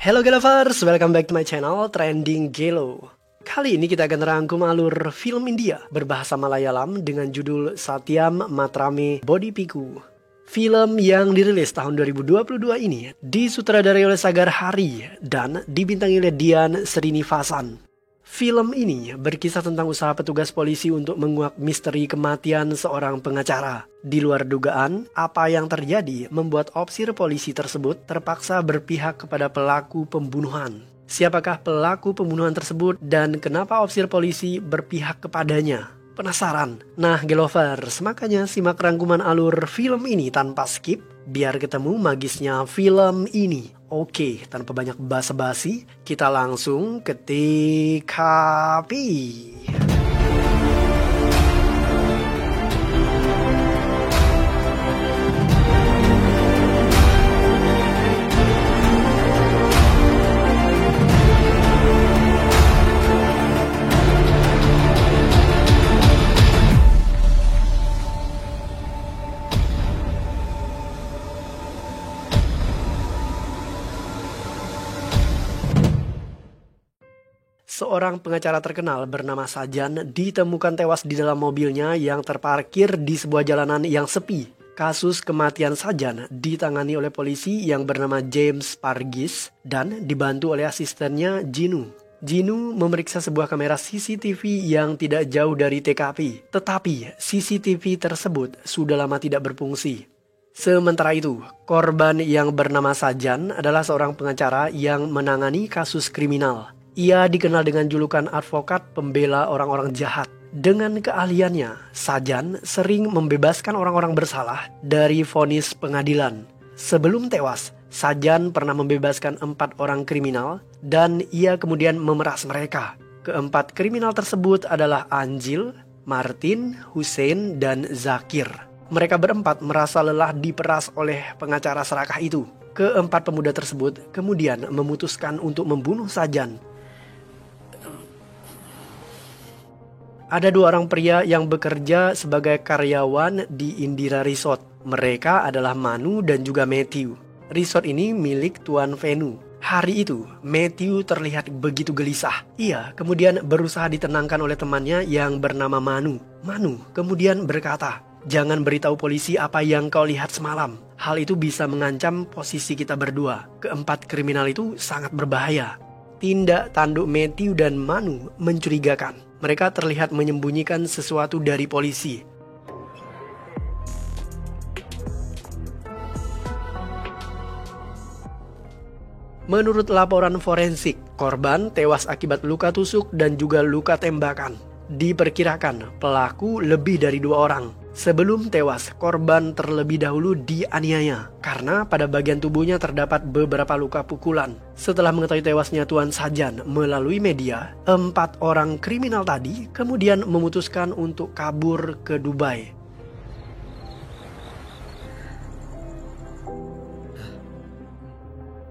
Hello Galovers, welcome back to my channel Trending Gelo. Kali ini kita akan rangkum alur film India berbahasa Malayalam dengan judul Satyam Matrame Bodipiku. Film yang dirilis tahun 2022 ini disutradarai oleh Sagar Hari dan dibintangi oleh Dian Srinivasan. Film ini berkisah tentang usaha petugas polisi untuk menguak misteri kematian seorang pengacara. Di luar dugaan, apa yang terjadi membuat opsir polisi tersebut terpaksa berpihak kepada pelaku pembunuhan. Siapakah pelaku pembunuhan tersebut dan kenapa opsir polisi berpihak kepadanya? Penasaran? Nah, Gelovers, makanya simak rangkuman alur film ini tanpa skip biar ketemu magisnya film ini. Oke, tanpa banyak basa-basi, kita langsung ke TKP. Seorang pengacara terkenal bernama Sajan ditemukan tewas di dalam mobilnya yang terparkir di sebuah jalanan yang sepi. Kasus kematian Sajan ditangani oleh polisi yang bernama James Pargis dan dibantu oleh asistennya Jinu. Jinu memeriksa sebuah kamera CCTV yang tidak jauh dari TKP, tetapi CCTV tersebut sudah lama tidak berfungsi. Sementara itu, korban yang bernama Sajan adalah seorang pengacara yang menangani kasus kriminal. Ia dikenal dengan julukan advokat pembela orang-orang jahat. Dengan keahliannya, Sajan sering membebaskan orang-orang bersalah dari vonis pengadilan. Sebelum tewas, Sajan pernah membebaskan 4 orang kriminal dan ia kemudian memeras mereka. Keempat kriminal tersebut adalah Anjil, Martin, Hussein, dan Zakir. Mereka berempat merasa lelah diperas oleh pengacara serakah itu. Keempat pemuda tersebut kemudian memutuskan untuk membunuh Sajan. Ada 2 orang pria yang bekerja sebagai karyawan di Indira Resort. Mereka adalah Manu dan juga Matthew. Resort ini milik Tuan Venu. Hari itu, Matthew terlihat begitu gelisah. Ia kemudian berusaha ditenangkan oleh temannya yang bernama Manu. Manu kemudian berkata, "Jangan beritahu polisi apa yang kau lihat semalam. Hal itu bisa mengancam posisi kita berdua. Keempat kriminal itu sangat berbahaya." Tindak tanduk Matthew dan Manu mencurigakan. Mereka terlihat menyembunyikan sesuatu dari polisi. Menurut laporan forensik, korban tewas akibat luka tusuk dan juga luka tembakan. Diperkirakan pelaku lebih dari 2 orang. Sebelum tewas, korban terlebih dahulu dianiaya karena pada bagian tubuhnya terdapat beberapa luka pukulan. Setelah mengetahui tewasnya Tuan Sajan melalui media, 4 orang kriminal tadi kemudian memutuskan untuk kabur ke Dubai.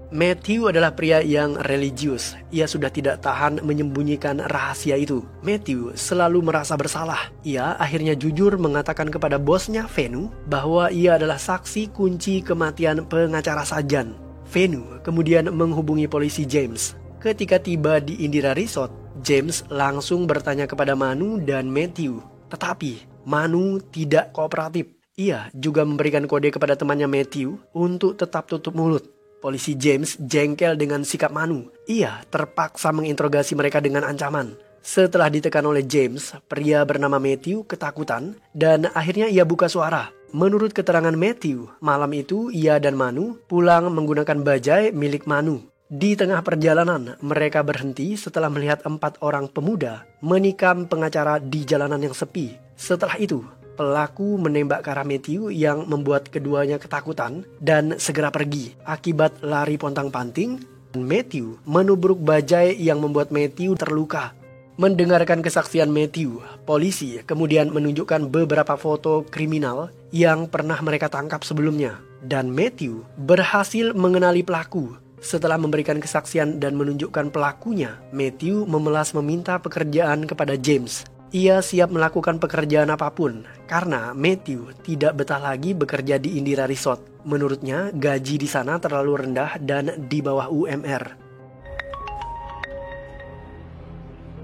Matthew adalah pria yang religius. Ia sudah tidak tahan menyembunyikan rahasia itu. Matthew selalu merasa bersalah. Ia akhirnya jujur mengatakan kepada bosnya Venu bahwa ia adalah saksi kunci kematian pengacara Sajan. Venu kemudian menghubungi polisi James. Ketika tiba di Indira Resort, James langsung bertanya kepada Manu dan Matthew. Tetapi Manu tidak kooperatif. Ia juga memberikan kode kepada temannya Matthew untuk tetap tutup mulut. Polisi James jengkel dengan sikap Manu. Ia terpaksa menginterogasi mereka dengan ancaman. Setelah ditekan oleh James, pria bernama Matthew ketakutan dan akhirnya ia buka suara. Menurut keterangan Matthew, malam itu ia dan Manu pulang menggunakan bajai milik Manu. Di tengah perjalanan, mereka berhenti setelah melihat 4 orang pemuda menikam pengacara di jalanan yang sepi. Setelah itu, pelaku menembak ke arah Matthew yang membuat keduanya ketakutan dan segera pergi. Akibat lari pontang-panting, Matthew menubruk bajai yang membuat Matthew terluka. Mendengarkan kesaksian Matthew, polisi kemudian menunjukkan beberapa foto kriminal yang pernah mereka tangkap sebelumnya. Dan Matthew berhasil mengenali pelaku. Setelah memberikan kesaksian dan menunjukkan pelakunya, Matthew memelas meminta pekerjaan kepada James. Ia siap melakukan pekerjaan apapun karena Matthew tidak betah lagi bekerja di Indira Resort. Menurutnya gaji di sana terlalu rendah dan di bawah UMR.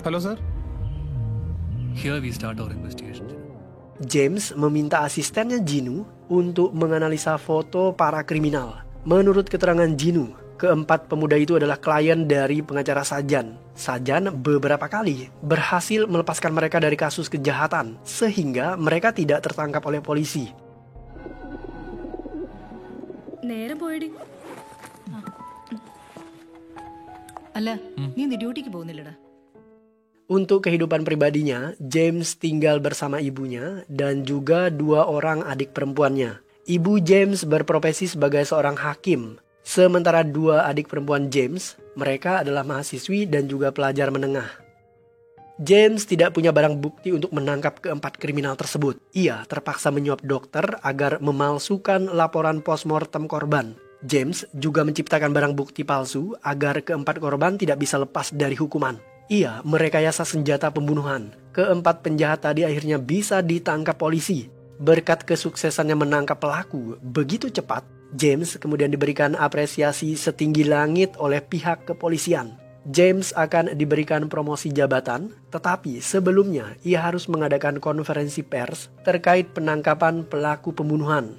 Hello, sir. Here we start our investigation. James meminta asistennya Jinu untuk menganalisa foto para kriminal. Menurut keterangan Jinu, keempat pemuda itu adalah klien dari pengacara Sajan. Sajan beberapa kali berhasil melepaskan mereka dari kasus kejahatan, sehingga mereka tidak tertangkap oleh polisi. നേരെ പോയടി. അല്ല നീ ഡ്യൂട്ടിക്ക് പോകുന്നില്ലടാ? Untuk kehidupan pribadinya, James tinggal bersama ibunya dan juga 2 orang adik perempuannya. Ibu James berprofesi sebagai seorang hakim, sementara 2 adik perempuan James, mereka adalah mahasiswi dan juga pelajar menengah. James tidak punya barang bukti untuk menangkap keempat kriminal tersebut. Ia terpaksa menyuap dokter agar memalsukan laporan postmortem korban. James juga menciptakan barang bukti palsu agar keempat korban tidak bisa lepas dari hukuman. Ia merekayasa senjata pembunuhan. Keempat penjahat tadi akhirnya bisa ditangkap polisi. Berkat kesuksesannya menangkap pelaku begitu cepat, James kemudian diberikan apresiasi setinggi langit oleh pihak kepolisian. James akan diberikan promosi jabatan, tetapi sebelumnya ia harus mengadakan konferensi pers terkait penangkapan pelaku pembunuhan.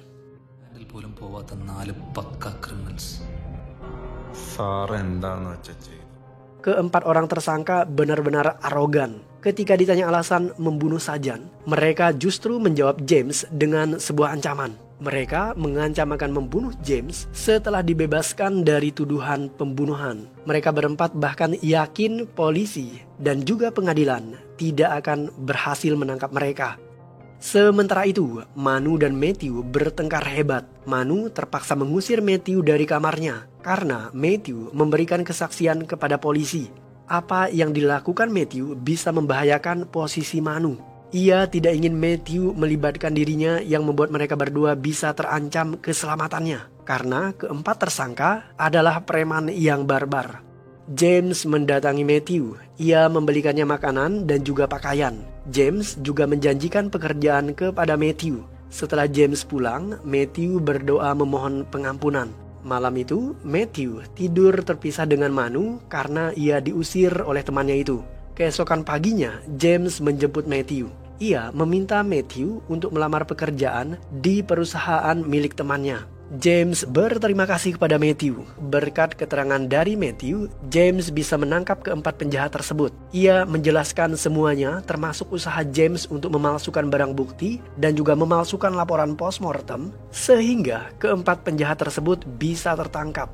Keempat orang tersangka benar-benar arogan. Ketika ditanya alasan membunuh Sajan, mereka justru menjawab James dengan sebuah ancaman. Mereka mengancam akan membunuh James setelah dibebaskan dari tuduhan pembunuhan. Mereka berempat bahkan yakin polisi dan juga pengadilan tidak akan berhasil menangkap mereka. Sementara itu, Manu dan Matthew bertengkar hebat. Manu terpaksa mengusir Matthew dari kamarnya karena Matthew memberikan kesaksian kepada polisi. Apa yang dilakukan Matthew bisa membahayakan posisi Manu. Ia tidak ingin Matthew melibatkan dirinya yang membuat mereka berdua bisa terancam keselamatannya. Karena keempat tersangka adalah preman yang barbar. James mendatangi Matthew. Ia membelikannya makanan dan juga pakaian. James juga menjanjikan pekerjaan kepada Matthew. Setelah James pulang, Matthew berdoa memohon pengampunan. Malam itu, Matthew tidur terpisah dengan Manu karena ia diusir oleh temannya itu. Keesokan paginya, James menjemput Matthew. Ia meminta Matthew untuk melamar pekerjaan di perusahaan milik temannya. James berterima kasih kepada Matthew. Berkat keterangan dari Matthew, James bisa menangkap keempat penjahat tersebut. Ia menjelaskan semuanya, termasuk usaha James untuk memalsukan barang bukti dan juga memalsukan laporan postmortem, sehingga keempat penjahat tersebut bisa tertangkap.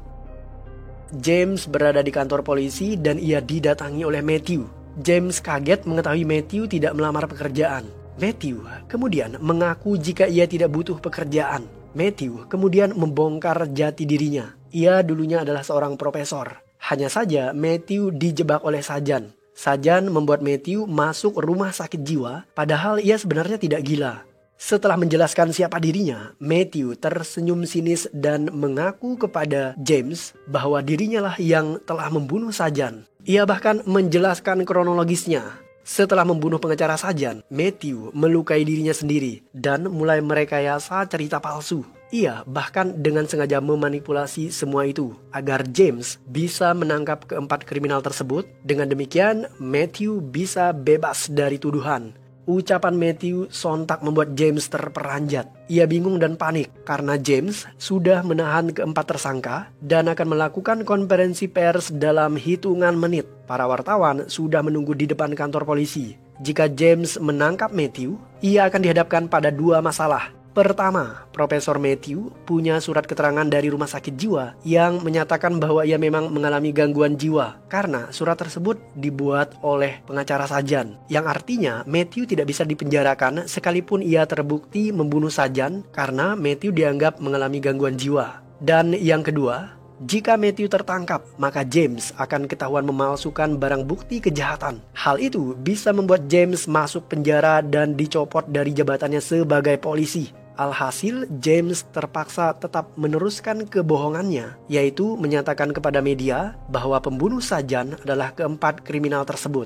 James berada di kantor polisi dan ia didatangi oleh Matthew. James kaget mengetahui Matthew tidak melamar pekerjaan. Matthew kemudian mengaku jika ia tidak butuh pekerjaan. Matthew kemudian membongkar jati dirinya. Ia dulunya adalah seorang profesor. Hanya saja Matthew dijebak oleh Sajan. Sajan membuat Matthew masuk rumah sakit jiwa, padahal ia sebenarnya tidak gila. Setelah menjelaskan siapa dirinya, Matthew tersenyum sinis dan mengaku kepada James bahwa dirinya lah yang telah membunuh Sajan. Ia bahkan menjelaskan kronologisnya. Setelah membunuh pengacara Sajan, Matthew melukai dirinya sendiri dan mulai merekayasa cerita palsu. Ia bahkan dengan sengaja memanipulasi semua itu agar James bisa menangkap keempat kriminal tersebut. Dengan demikian, Matthew bisa bebas dari tuduhan. Ucapan Matthew sontak membuat James terperanjat. Ia bingung dan panik karena James sudah menahan keempat tersangka dan akan melakukan konferensi pers dalam hitungan menit. Para wartawan sudah menunggu di depan kantor polisi. Jika James menangkap Matthew, ia akan dihadapkan pada 2 masalah. Pertama, Profesor Matthew punya surat keterangan dari rumah sakit jiwa yang menyatakan bahwa ia memang mengalami gangguan jiwa karena surat tersebut dibuat oleh pengacara Sajan, yang artinya Matthew tidak bisa dipenjarakan sekalipun ia terbukti membunuh Sajan karena Matthew dianggap mengalami gangguan jiwa. Dan yang kedua, jika Matthew tertangkap, maka James akan ketahuan memalsukan barang bukti kejahatan. Hal itu bisa membuat James masuk penjara dan dicopot dari jabatannya sebagai polisi. Alhasil, James terpaksa tetap meneruskan kebohongannya, yaitu menyatakan kepada media bahwa pembunuh Sajan adalah keempat kriminal tersebut.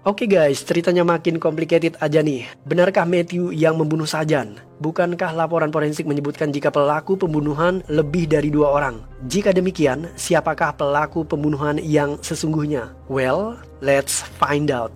Oke guys, ceritanya makin complicated aja nih. Benarkah Matthew yang membunuh Sajan? Bukankah laporan forensik menyebutkan jika pelaku pembunuhan lebih dari 2 orang? Jika demikian, siapakah pelaku pembunuhan yang sesungguhnya? Well, let's find out.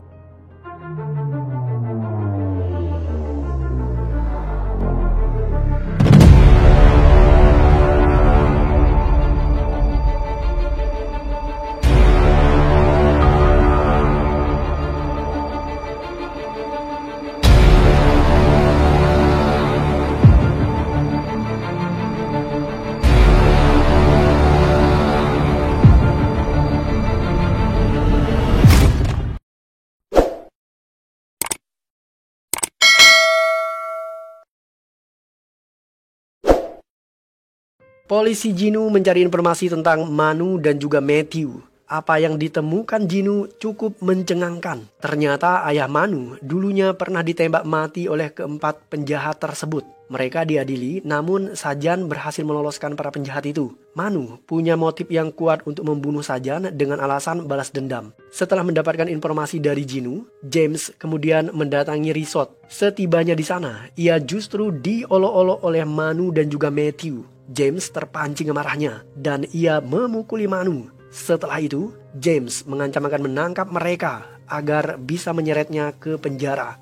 Polisi Jinu mencari informasi tentang Manu dan juga Matthew. Apa yang ditemukan Jinu cukup mencengangkan. Ternyata ayah Manu dulunya pernah ditembak mati oleh keempat penjahat tersebut. Mereka diadili, namun Sajan berhasil meloloskan para penjahat itu. Manu punya motif yang kuat untuk membunuh Sajan dengan alasan balas dendam. Setelah mendapatkan informasi dari Jinu, James kemudian mendatangi resort. Setibanya di sana, ia justru diolok-olok oleh Manu dan juga Matthew. James terpancing amarahnya dan ia memukuli Manu. Setelah itu, James mengancam akan menangkap mereka agar bisa menyeretnya ke penjara.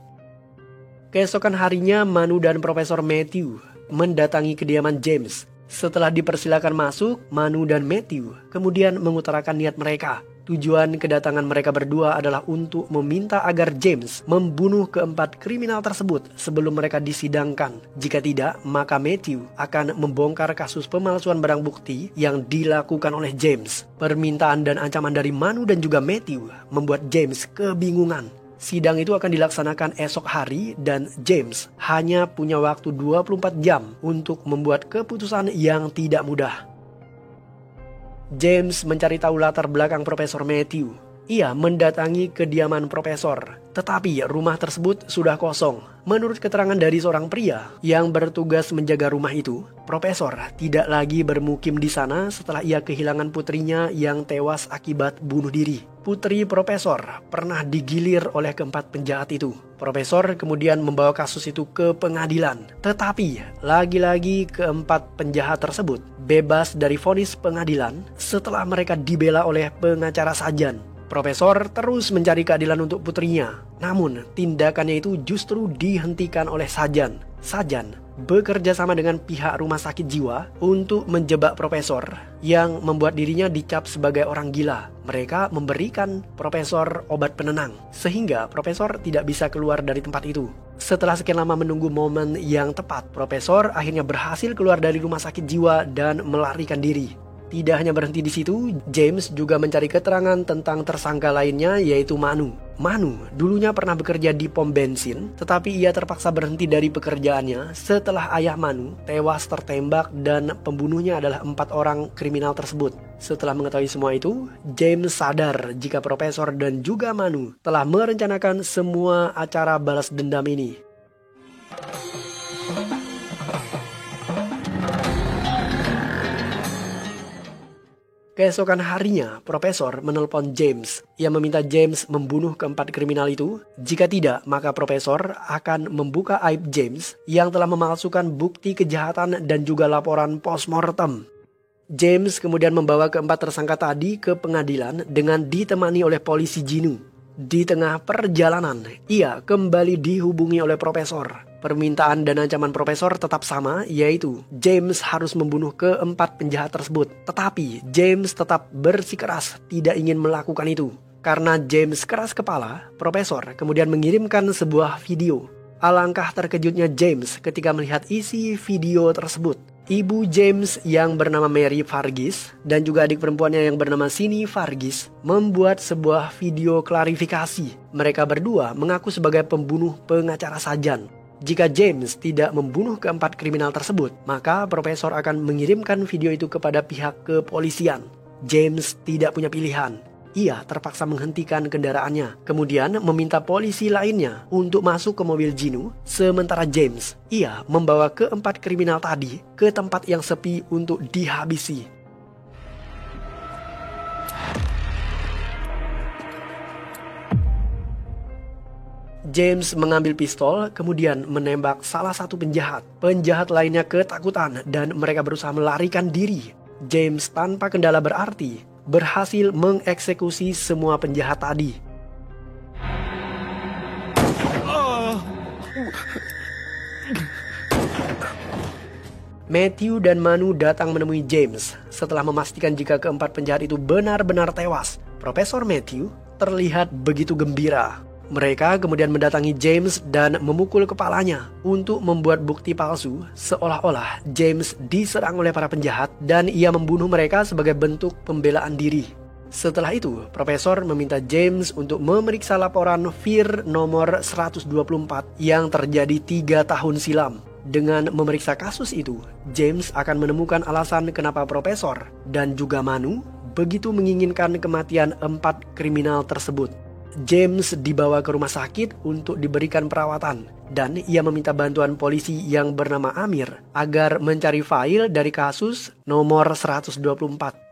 Keesokan harinya, Manu dan Profesor Matthew mendatangi kediaman James. Setelah dipersilakan masuk, Manu dan Matthew kemudian mengutarakan niat mereka. Tujuan kedatangan mereka berdua adalah untuk meminta agar James membunuh keempat kriminal tersebut sebelum mereka disidangkan. Jika tidak, maka Matthew akan membongkar kasus pemalsuan barang bukti yang dilakukan oleh James. Permintaan dan ancaman dari Manu dan juga Matthew membuat James kebingungan. Sidang itu akan dilaksanakan esok hari dan James hanya punya waktu 24 jam untuk membuat keputusan yang tidak mudah. James mencari tahu latar belakang Profesor Matthew. Ia mendatangi kediaman Profesor, tetapi rumah tersebut sudah kosong. Menurut keterangan dari seorang pria yang bertugas menjaga rumah itu, Profesor tidak lagi bermukim di sana setelah ia kehilangan putrinya yang tewas akibat bunuh diri. Putri Profesor pernah digilir oleh keempat penjahat itu. Profesor kemudian membawa kasus itu ke pengadilan. Tetapi lagi-lagi keempat penjahat tersebut bebas dari vonis pengadilan setelah mereka dibela oleh pengacara Sajan. Profesor terus mencari keadilan untuk putrinya. Namun tindakannya itu justru dihentikan oleh Sajan. Sajan bekerja sama dengan pihak rumah sakit jiwa untuk menjebak Profesor yang membuat dirinya dicap sebagai orang gila. Mereka memberikan Profesor obat penenang sehingga Profesor tidak bisa keluar dari tempat itu. Setelah sekian lama menunggu momen yang tepat, Profesor akhirnya berhasil keluar dari rumah sakit jiwa dan melarikan diri. Tidak hanya berhenti di situ, James juga mencari keterangan tentang tersangka lainnya yaitu Manu. Manu dulunya pernah bekerja di pom bensin, tetapi ia terpaksa berhenti dari pekerjaannya setelah ayah Manu tewas tertembak dan pembunuhnya adalah 4 orang kriminal tersebut. Setelah mengetahui semua itu, James sadar jika Profesor dan juga Manu telah merencanakan semua acara balas dendam ini. Keesokan harinya, Profesor menelpon James. Ia meminta James membunuh keempat kriminal itu. Jika tidak, maka Profesor akan membuka aib James yang telah memalsukan bukti kejahatan dan juga laporan postmortem. James kemudian membawa keempat tersangka tadi ke pengadilan dengan ditemani oleh polisi Jinu. Di tengah perjalanan, ia kembali dihubungi oleh Profesor. Permintaan dan ancaman Profesor tetap sama, yaitu James harus membunuh keempat penjahat tersebut. Tetapi James tetap bersikeras tidak ingin melakukan itu. Karena James keras kepala, Profesor kemudian mengirimkan sebuah video. Alangkah terkejutnya James ketika melihat isi video tersebut. Ibu James yang bernama Mary Varghese dan juga adik perempuannya yang bernama Sini Varghese membuat sebuah video klarifikasi. Mereka berdua mengaku sebagai pembunuh pengacara Sajan. Jika James tidak membunuh keempat kriminal tersebut, maka Profesor akan mengirimkan video itu kepada pihak kepolisian. James tidak punya pilihan. Ia terpaksa menghentikan kendaraannya, kemudian meminta polisi lainnya untuk masuk ke mobil Jinu. Sementara James, ia membawa keempat kriminal tadi ke tempat yang sepi untuk dihabisi. James mengambil pistol, kemudian menembak salah satu penjahat. Penjahat lainnya ketakutan dan mereka berusaha melarikan diri. James tanpa kendala berarti berhasil mengeksekusi semua penjahat tadi. Matthew dan Manu datang menemui James setelah memastikan jika keempat penjahat itu benar-benar tewas. Profesor Matthew terlihat begitu gembira. Mereka kemudian mendatangi James dan memukul kepalanya untuk membuat bukti palsu seolah-olah James diserang oleh para penjahat dan ia membunuh mereka sebagai bentuk pembelaan diri. Setelah itu, Profesor meminta James untuk memeriksa laporan FIR nomor 124 yang terjadi 3 tahun silam. Dengan memeriksa kasus itu, James akan menemukan alasan kenapa Profesor dan juga Manu begitu menginginkan kematian 4 kriminal tersebut. James dibawa ke rumah sakit untuk diberikan perawatan dan ia meminta bantuan polisi yang bernama Amir agar mencari file dari kasus nomor 124.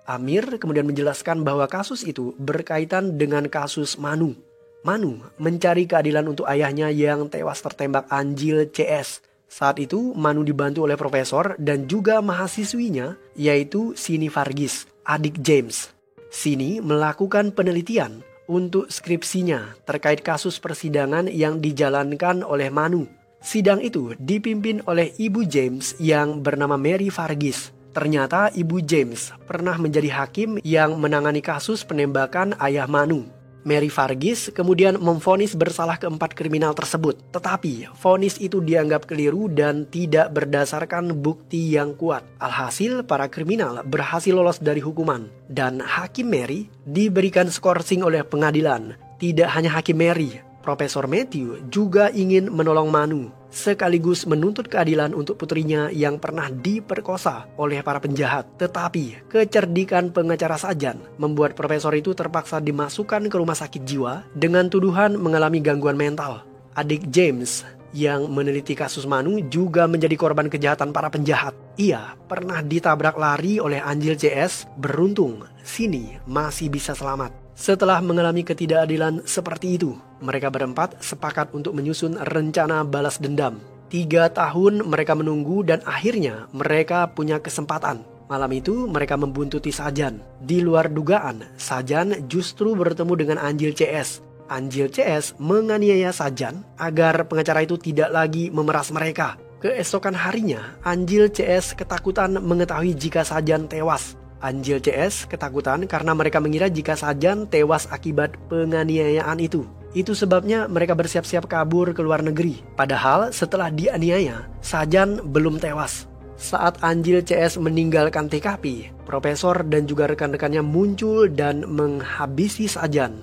Amir kemudian menjelaskan bahwa kasus itu berkaitan dengan kasus Manu. Manu mencari keadilan untuk ayahnya yang tewas tertembak Anjil CS. Saat itu Manu dibantu oleh profesor dan juga mahasiswinya yaitu Sini Varghese, adik James. Sini melakukan penelitian untuk skripsinya terkait kasus persidangan yang dijalankan oleh Manu. Sidang itu dipimpin oleh ibu James yang bernama Mary Varghese. Ternyata ibu James pernah menjadi hakim yang menangani kasus penembakan ayah Manu. Mary Varghese kemudian memvonis bersalah keempat kriminal tersebut. Tetapi vonis itu dianggap keliru dan tidak berdasarkan bukti yang kuat. Alhasil para kriminal berhasil lolos dari hukuman. Dan Hakim Mary diberikan skorsing oleh pengadilan. Tidak hanya Hakim Mary, Profesor Matthew juga ingin menolong Manu, sekaligus menuntut keadilan untuk putrinya yang pernah diperkosa oleh para penjahat. Tetapi kecerdikan pengacara Sajan membuat profesor itu terpaksa dimasukkan ke rumah sakit jiwa dengan tuduhan mengalami gangguan mental. Adik James yang meneliti kasus Manu juga menjadi korban kejahatan para penjahat. Ia pernah ditabrak lari oleh Anjil CS, beruntung Sini masih bisa selamat. Setelah mengalami ketidakadilan seperti itu, mereka berempat sepakat untuk menyusun rencana balas dendam. 3 tahun mereka menunggu dan akhirnya mereka punya kesempatan. Malam itu mereka membuntuti Sajan. Di luar dugaan, Sajan justru bertemu dengan Anjil CS. Anjil CS menganiaya Sajan agar pengacara itu tidak lagi memeras mereka. Keesokan harinya, Anjil CS ketakutan mengetahui jika Sajan tewas. Anjil CS ketakutan karena mereka mengira jika Sajan tewas akibat penganiayaan itu. Itu sebabnya mereka bersiap-siap kabur ke luar negeri. Padahal setelah dianiaya, Sajan belum tewas. Saat Anjil CS meninggalkan TKP, Profesor dan juga rekan-rekannya muncul dan menghabisi Sajan.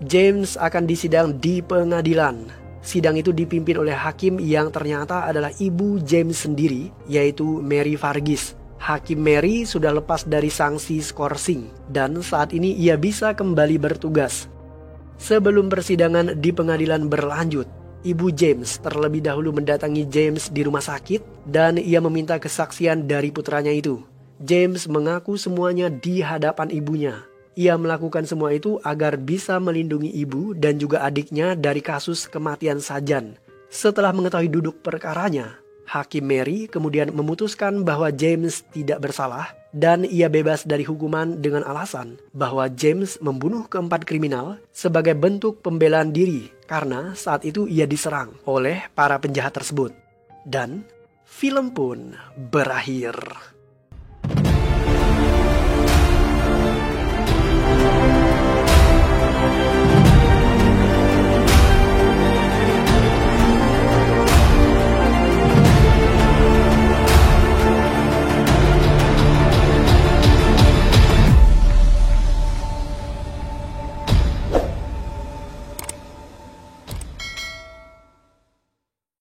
James akan disidang di pengadilan. Sidang itu dipimpin oleh hakim yang ternyata adalah ibu James sendiri, yaitu Mary Varghese. Hakim Mary sudah lepas dari sanksi skorsing dan saat ini ia bisa kembali bertugas. Sebelum persidangan di pengadilan berlanjut, ibu James terlebih dahulu mendatangi James di rumah sakit dan ia meminta kesaksian dari putranya itu. James mengaku semuanya di hadapan ibunya. Ia melakukan semua itu agar bisa melindungi ibu dan juga adiknya dari kasus kematian Sajan. Setelah mengetahui duduk perkaranya, Hakim Mary kemudian memutuskan bahwa James tidak bersalah dan ia bebas dari hukuman dengan alasan bahwa James membunuh keempat kriminal sebagai bentuk pembelaan diri karena saat itu ia diserang oleh para penjahat tersebut. Dan film pun berakhir.